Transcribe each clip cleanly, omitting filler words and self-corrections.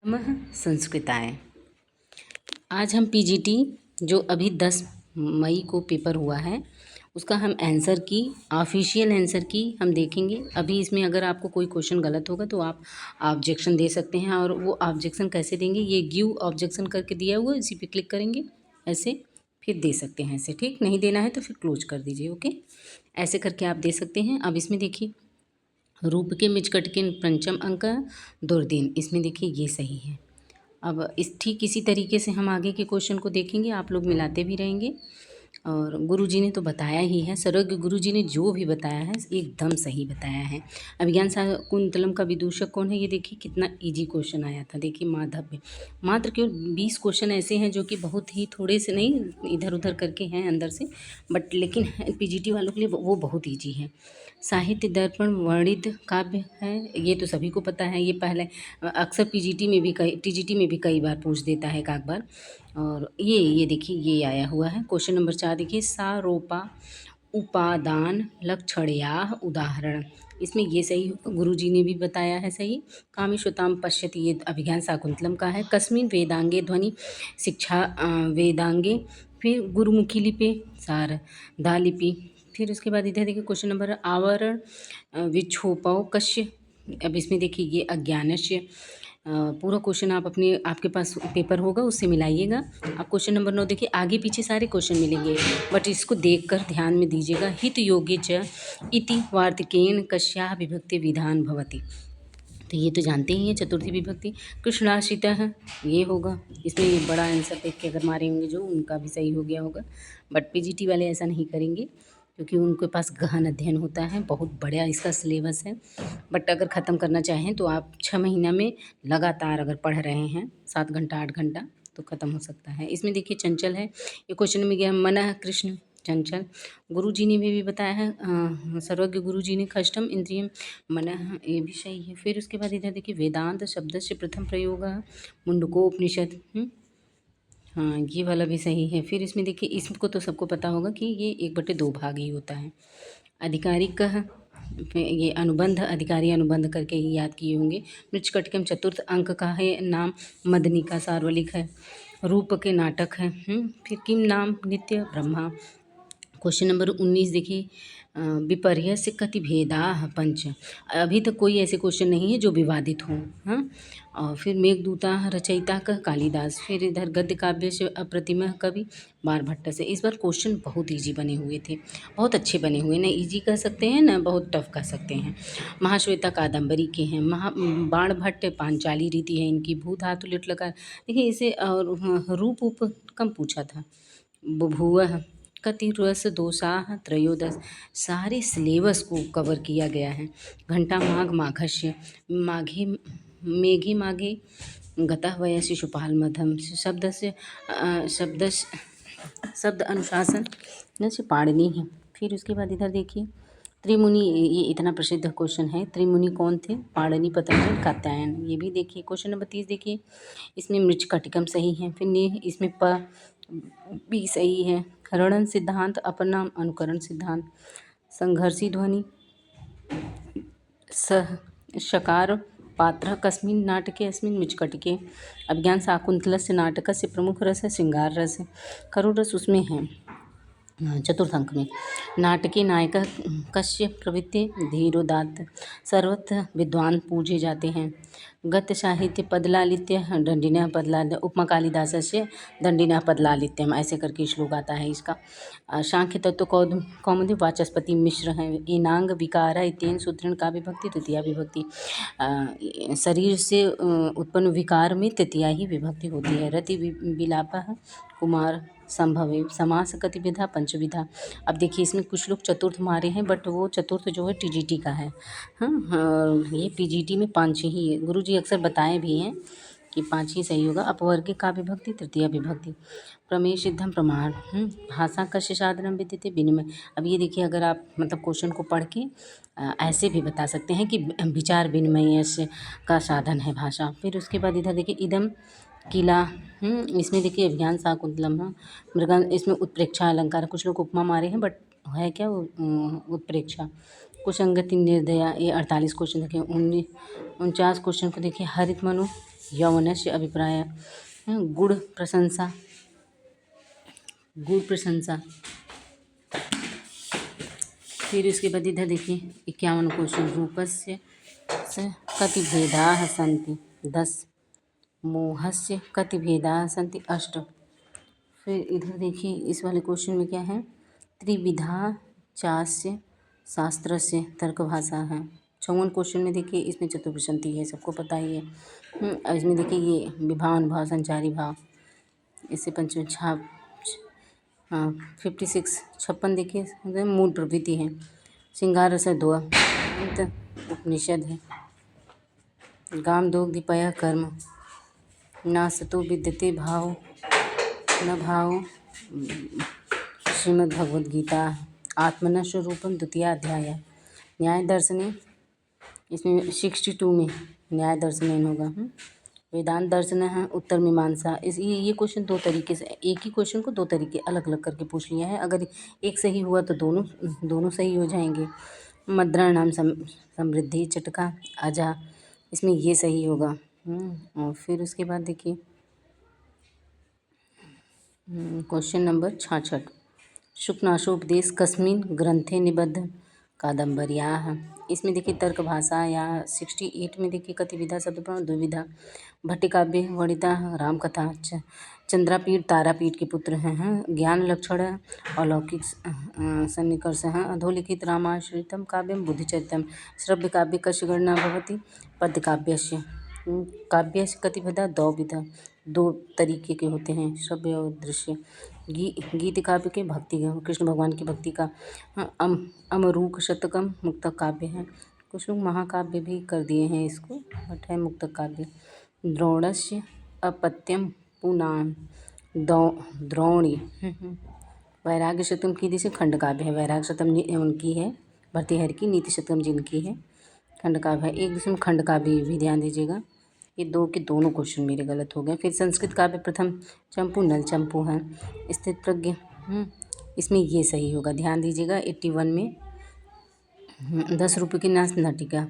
नमः संस्कृताय। आज हम पीजीटी जो अभी 10 मई को पेपर हुआ है उसका हम आंसर की ऑफिशियल आंसर की हम देखेंगे। अभी इसमें अगर आपको कोई क्वेश्चन गलत होगा तो आप ऑब्जेक्शन दे सकते हैं, और वो ऑब्जेक्शन कैसे देंगे, ये गिव ऑब्जेक्शन करके दिया हुआ है, इसी पे क्लिक करेंगे ऐसे, फिर दे सकते हैं ऐसे। ठीक, नहीं देना है तो फिर क्लोज कर दीजिए। ओके, ऐसे करके आप दे सकते हैं। अब इसमें देखिए, रूप के मिचकटकिन पंचम अंक दुर्दिन, इसमें देखिए ये सही है। अब इस ठीक इसी तरीके से हम आगे के क्वेश्चन को देखेंगे, आप लोग मिलाते भी रहेंगे। और गुरुजी ने तो बताया ही है, सर्वज्ञ गुरुजी ने जो भी बताया है एकदम सही बताया है। अभिज्ञान शाकुंतलम का विदूषक कौन है, ये देखिए कितना इजी क्वेश्चन आया था। देखिए माधव्य, मात्र केवल 20 क्वेश्चन ऐसे हैं जो कि बहुत ही थोड़े से नहीं इधर उधर करके हैं अंदर से, बट लेकिन पीजीटी वालों के लिए वो बहुत ईजी है। साहित्य दर्पण वर्णित काव्य है, ये तो सभी को पता है। ये पहले अक्सर पीजीटी में भी टीजीटी में भी कई बार पूछ देता है एक बार। और ये देखिए ये आया हुआ है क्वेश्चन नंबर 4। देखिए सारोपा उपादान लक्षणया उदाहरण, इसमें ये सही गुरुजी ने भी बताया है सही। कामेश्वताम पश्यति, ये अभिज्ञान शाकुंतलम का है। कस्मिन वेदांगे ध्वनि शिक्षा वेदांगे, फिर गुरुमुखी लिपि सार दा लिपि। फिर उसके बाद इधर देखिए क्वेश्चन नंबर आवरण विक्षोपौ कश्य। अब इसमें देखिए ये अज्ञानस्य, पूरा क्वेश्चन आप आपके पास पेपर होगा उससे मिलाइएगा। आप क्वेश्चन नंबर 9 देखिए, आगे पीछे सारे क्वेश्चन मिलेंगे बट इसको देखकर ध्यान में दीजिएगा। हित योग्य च इति वार्तिकेन कस्याः विभक्ति विधान भवति, तो ये तो जानते ही हैं चतुर्थी विभक्ति। कृष्णाश्रिता है ये होगा, इसमें ये बड़ा आंसर देख के अगर मारे होंगे जो उनका भी सही हो गया होगा, बट पीजीटी वाले ऐसा नहीं करेंगे क्योंकि उनके पास गहन अध्ययन होता है, बहुत बड़ा इसका सिलेबस है। बट अगर ख़त्म करना चाहें तो आप 6 महीना में लगातार अगर पढ़ रहे हैं 7 घंटा 8 घंटा तो ख़त्म हो सकता है। इसमें देखिए चंचल है, ये क्वेश्चन में गया मनः कृष्ण चंचल। गुरुजी ने भी बताया है, सर्वज्ञ गुरुजी ने खष्टम इंद्रियम मनः, ये भी सही है। फिर उसके बाद इधर देखिए वेदांत शब्द से प्रथम प्रयोग मुंडकोपनिषद, हाँ ये वाला भी सही है। फिर इसमें देखिए, इसको तो सबको पता होगा कि ये 1/2 भाग ही होता है। आधिकारिक ये अनुबंध, अधिकारी अनुबंध करके ही याद किए होंगे। मृच्छकटिकम चतुर्थ अंक का है नाम मदनिका सार्वलिक है। रूप के नाटक है। फिर किम नाम नित्य ब्रह्मा। क्वेश्चन नंबर 19 देखिए, विपर्यस्य कति भेदा पंच, अभी तक कोई ऐसे क्वेश्चन नहीं है जो विवादित हों। हाँ, और फिर मेघदूता रचयिता का कालिदास। फिर इधर गद्य काव्य से अप्रतिम कवि बाणभट्ट से। इस बार क्वेश्चन बहुत इजी बने हुए थे, बहुत अच्छे बने हुए, ना इजी कह सकते हैं ना बहुत टफ कह सकते हैं। महाश्वेता कादम्बरी के हैं। बाणभट्ट पांचाली रीति है इनकी। भू धातु लिट लगा, देखिए इसे रूप उप कम पूछा था। बुभुव कति रस दोषाः त्रयोदश, सारे सिलेबस को कवर किया गया है। घंटा माघ माघस्य, माघे मेघे माघे गतः वय शिशुपाल मध्यम। शब्द से शब्द अनुशासन न से पाणिनि है। फिर उसके बाद इधर देखिए त्रिमुनि, ये इतना प्रसिद्ध क्वेश्चन है। त्रिमुनि कौन थे, पाणिनि पतंजलि कात्यायन। ये भी देखिए क्वेश्चन नंबर 30 देखिए, इसमें मृच्छकटिकम सही है। फिर इसमें प भी सही है। रणन सिद्धांत अपनाम अनुकरण सिद्धांत। संघर्षी ध्वनि शकार पात्र कस्मिन् नाटके अस्मिन् मृच्छकटिके। अभिज्ञान शाकुंतलस्य नाटकस्य प्रमुख रस है श्रृंगार रस। करुण रस उसमें है चतुर्थ अंक में। नाटके नायक कस्य प्रवृत्ति धीरोदात्त, सर्वत्र विद्वान पूजे जाते हैं। गद्य साहित्य पदलालित्य दंडिनः पदलालित्य, उपमा कालिदासस्य दंडिनः पदलालित्यम, ऐसे करके श्लोक आता है इसका। सांख्य तत्व कौमुदी वाचस्पति मिश्र हैं। एनांग विकार इत्येन सूत्रेण का विभक्ति तृतीया विभक्ति, शरीर से उत्पन्न विकार में तृतीया ही विभक्ति होती है। रति विलापः कुमार संभवे, समास कतिविधा पंचविधा। अब देखिए इसमें कुछ लोग चतुर्थ मारे हैं बट वो चतुर्थ जो है टीजीटी का है। हाँ, ये पीजीटी में 5 ही है। गुरुजी अक्सर बताए भी हैं कि 5 ही सही होगा। अपवर्ग का विभक्ति तृतीया विभक्ति। प्रमेय सिद्धम प्रमाण। भाषा कस्य साधनम विद्यते विनिमय। अब ये देखिए, अगर आप मतलब क्वेश्चन को पढ़ के ऐसे भी बता सकते हैं कि विचार विनिमय का साधन है भाषा। फिर उसके बाद इधर देखिए इदम किला, इसमें देखिए अभिज्ञान शाकुंतलम है। मृगन, इसमें उत्प्रेक्षा अलंकार, कुछ लोग उपमा मारे हैं बट है क्या वो उत्प्रेक्षा। कुसंगति निर्दया, ये 48 क्वेश्चन देखिए। 49 क्वेश्चन को देखिए। हरित मनु यौवनस्य अभिप्राय, गुड़ प्रशंसा, गुड़ प्रशंसा। फिर इसके बाद इधर देखिए 51 क्वेश्चन। रूपस्य कति भेदाः सन्ति 10, मोहस्य कति भेदाः सन्ति 8। फिर इधर देखिए इस वाले क्वेश्चन में क्या है, त्रिविधा चास्य शास्त्रस्य तर्कभाषा है। 54 क्वेश्चन में देखिए इसमें चतुर्विंशति है, सबको पता ही है। इसमें देखिए ये विभावन भाव, संचारी भाव, इससे पंच छाप 56 56 देखिए मूल प्रवृत्ति है। श्रृंगार रस 2 उपनिषद है। गाम दोग्धिपय कर्म, ना सतो विद्यते भाव न भाव, श्रीमद्भगवद्गीता। आत्मन स्वरूपम द्वितीय अध्याय। न्याय दर्शने, इसमें 62 में न्याय दर्शन होगा। वेदांत दर्शन है। उत्तर मीमांसा। इस ये क्वेश्चन दो तरीके से, एक ही क्वेश्चन को दो तरीके अलग अलग करके पूछ लिया है। अगर एक सही हुआ तो दोनों सही हो जाएंगे। मद्राणाम समृद्धि चटका अजा, इसमें ये सही होगा। और फिर उसके बाद देखिए क्वेश्चन नंबर 66। शुक्नाशोपदेश कस्मिन् ग्रंथे निबद्ध कादम्बर्याः। इसमें देखिए तर्क भाषा या 68 में देखिए कतिविधा शब्द प्रमाण द्विविधा। भट्टिकाव्य वणिता रामकथा चंद्रापीठ तारापीठ के पुत्र हैं। ज्ञान लक्षण अलौकिक सन्निकर्ष हैं। अधोलिखित रामाश्रितम काव्यम बुद्धिचरितम। श्रव्य काव्य कस्य गणना भवति पद्य काव्यस्य। काव्यस्य कतिविधा द्विविधा, दो तरीके के होते हैं, श्रव्य और दृश्य। गीत काव्य के भक्ति कृष्ण भगवान की भक्ति का। अमरूक शतकम मुक्तक काव्य है। कुछ लोग महाकाव्य भी कर दिए हैं इसको, बट है मुक्तक काव्य। द्रोणस्य अपत्यम पुनान द्रोणी। वैराग्य शतकम की जैसे खंड काव्य है। वैराग्य शतकम उनकी है भर्तृहरि की, नीति शतकम जिनकी है खंड काव्य है। एक दूसरे में खंड काव्य भी ध्यान दीजिएगा। ये दो के दोनों क्वेश्चन मेरे गलत हो गए। फिर संस्कृत काव्य प्रथम चंपू नल चंपू है। स्थित प्रज्ञ, इसमें ये सही होगा, ध्यान दीजिएगा। 81 में 10 रुपये की नाच नाटिका।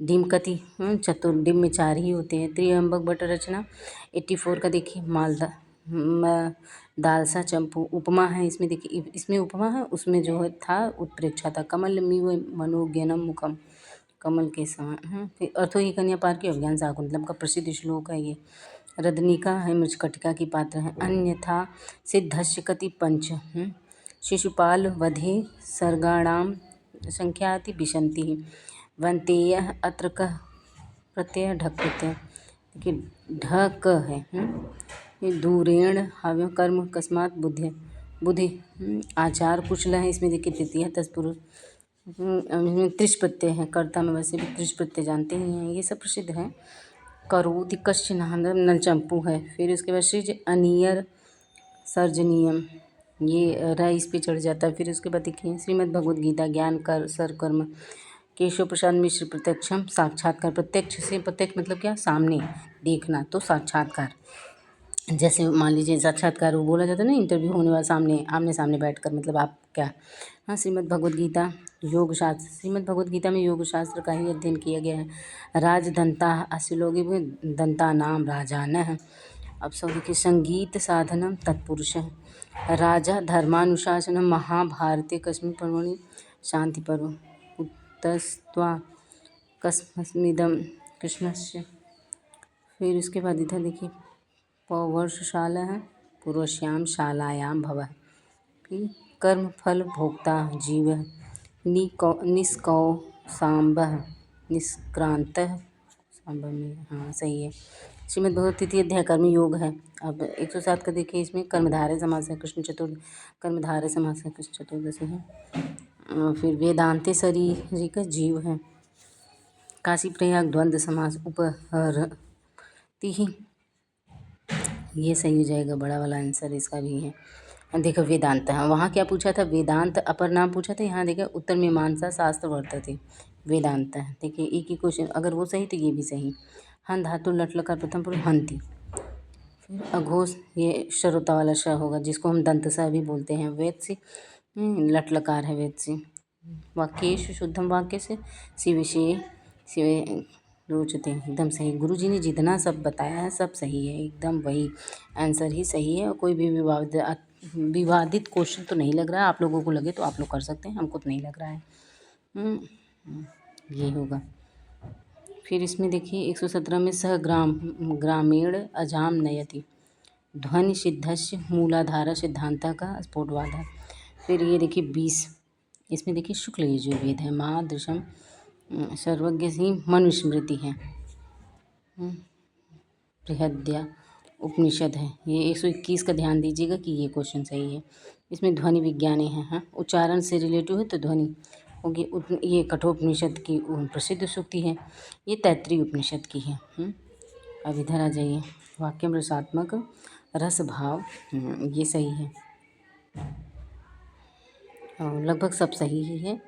डिम कति चतुर, डिम में 4 ही होते हैं। त्रियंबक बट रचना 84 का देखिए मालदा दालसा चंपू। उपमा है इसमें देखिए, इसमें उपमा है, उसमें जो है था उत्प्रेक्षा था। कमल मीव मनोज्ञानम मुखम, कमल के समान। फिर अर्थो ही कन्या पार की अभिज्ञान शाकुंतलम का प्रसिद्ध श्लोक है ये। रदनिका है मृचकटिका की पात्र है। अन्यथा सिद्धस्य कति पंच। शिशुपाल वधे सर्गाणाम संख्याति विशंति। वंतेय अत्र कः प्रत्यय ढक प्रत्यय, देखिए ढक है। ये दूरेण हव्य कर्म कस्मात बुद्धि आचार कुशल है। इसमें देखिए तृतीय तत्पुरुष। त्रिश प्रत्यय है। कर्ता में वैसे भी त्रिश प्रत्यय जानते ही हैं, ये सब प्रसिद्ध है। करोति कश्चन नलचंपू है। फिर उसके बाद श्रीज अनियर सर्जनीयम, ये र इस पे चढ़ जाता है। फिर उसके बाद देखिए श्रीमद् भगवद गीता ज्ञान कर सरकर्म। केशव प्रसाद मिश्र प्रत्यक्षम साक्षात्कार। प्रत्यक्ष से, प्रत्यक्ष मतलब क्या, सामने देखना, तो साक्षात्कार। जैसे मान लीजिए साक्षात्कार वो बोला जाता है ना, इंटरव्यू होने वाला सामने आमने सामने बैठकर, मतलब आप क्या। हाँ, श्रीमद् भगवद गीता योग शास्त्र। श्रीमद् भगवद गीता में योग शास्त्र का ही अध्ययन किया गया है। राजदंता अश्लोगी दंता नाम राजान है। अब सब देखिए संगीत साधनम तत्पुरुष है। राजा धर्मानुशासनम महाभारते कस्मिन् पर्वणि शांति पर्व। उत्तस्त्वा कस्मिदम कृष्णस्य। फिर उसके बाद इधर देखिए पौवर्षशाला है। पूर्वश्याम शालायाम भव। फिर कर्म फल भोक्ता जीव। निष्कौ सांब निष्क्रांत सांब में, हाँ सही है। श्रीमद् भगवद तृतीय अध्याय कर्म योग है। अब 107 का देखिए, इसमें कर्मधारय समास है। कृष्ण चतुर्थ कर्मधारय समास है, कृष्ण चतुर्दशी है। फिर वेदांते शरीर का जीव है। काशी प्रयाग द्वंद्व समास उपहरति ही, ये सही हो जाएगा, बड़ा वाला आंसर इसका भी है। देखो वेदांत है, वहाँ क्या पूछा था, वेदांत अपर नाम पूछा था। यहाँ देखिए उत्तर मीमांसा शास्त्र वर्तते वेदांत है। देखिए एक ही क्वेश्चन, अगर वो सही तो ये भी सही। हन धातु लट लकार प्रथम पुरुष हंति। फिर अघोष, ये श्रोता वाला श होगा, जिसको हम दंत स भी बोलते हैं। वेद से लट लकार है वेद से। वाक्येषु शुद्धम वाक्य से शिविषे शिवे रोचते हैं, एकदम सही। गुरुजी ने जितना सब बताया है सब सही है, एकदम वही आंसर ही सही है। और कोई भी विवादित क्वेश्चन तो नहीं लग रहा है। आप लोगों को लगे तो आप लोग कर सकते हैं, हमको तो नहीं लग रहा है। ये होगा। फिर इसमें देखिए 117 में ग्रामीण अजाम नयति ध्वनि सिद्धस्य मूलाधार सिद्धांता का स्फोटवाद है। फिर ये देखिए 20, इसमें देखिए शुक्ल यजुर्वेद है, मादृशम सर्वज्ञ ही मनुस्मृति है, बृहद्या उपनिषद है। ये 121 का ध्यान दीजिएगा कि ये क्वेश्चन सही है। इसमें ध्वनि विज्ञानी है, हाँ उच्चारण से रिलेटिव है तो ध्वनि होगी। ये कठोपनिषद की प्रसिद्ध सूक्ति है। ये तैत्तिरीय उपनिषद की है। अब इधर आ जाइए, वाक्यम रसात्मक रस भाव, ये सही है और लगभग सब सही ही है।